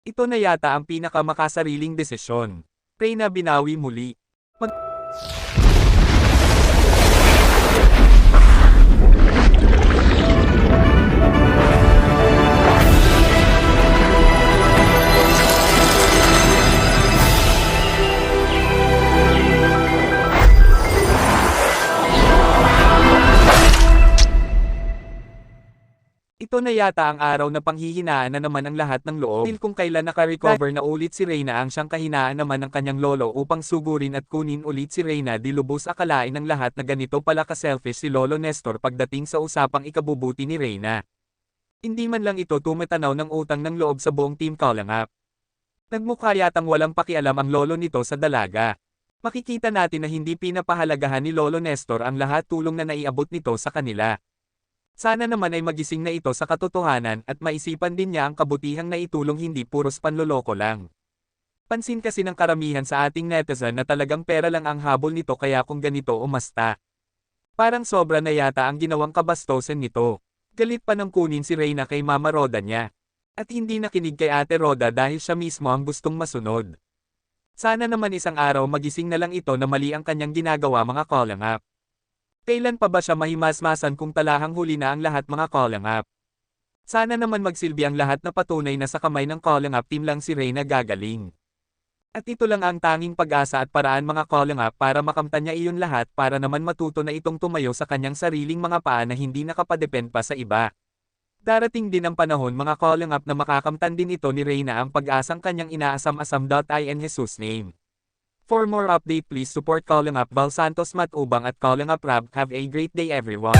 Ito na yata ang pinakamakasariling desisyon. Reyna binawi muli. Ito na yata ang araw na panghihinaan na naman ang lahat ng loob. Dahil kung kailan naka-recover na ulit si Reyna ang siyang kahinaan naman ng kanyang lolo upang sugurin at kunin ulit si Reyna, di lubos akalain ng lahat na ganito pala ka-selfish si Lolo Nestor pagdating sa usapang ikabubuti ni Reyna. Hindi man lang ito tumatanaw ng utang ng loob sa buong Team Kalangap. Nagmukha yatang walang pakialam ang lolo nito sa dalaga. Makikita natin na hindi pinapahalagahan ni Lolo Nestor ang lahat tulong na naiabot nito sa kanila. Sana naman ay magising na ito sa katotohanan at maisipan din niya ang kabutihang naitulong, hindi puros panloloko lang. Pansin kasi ng karamihan sa ating netizen na talagang pera lang ang habol nito, kaya kung ganito umasta. Parang sobra na yata ang ginawang kabastosan nito. Galit pa ng kunin si Reyna kay Mama Roda niya. At hindi nakinig kay Ate Roda dahil siya mismo ang gustong masunod. Sana naman isang araw magising na lang ito na mali ang kanyang ginagawa, mga Kalangap. Kailan pa ba siya mahimasmasan kung talahang huli na ang lahat, mga Kalangap? Sana naman magsilbi ang lahat na patunay na sa kamay ng Kalangap team lang si Reyna gagaling. At ito lang ang tanging pag-asa at paraan, mga Kalangap, para makamtan niya iyon lahat, para naman matuto na itong tumayo sa kanyang sariling mga paa na hindi nakapadepend pa sa iba. Darating din ang panahon, mga Kalangap, na makakamtan din ito ni Reyna ang pag-asang kanyang inaasam-asam. In Jesus' name. For more update, please support Kalangap Val Santos Matubang at Kalangap Rab. Have a great day, everyone.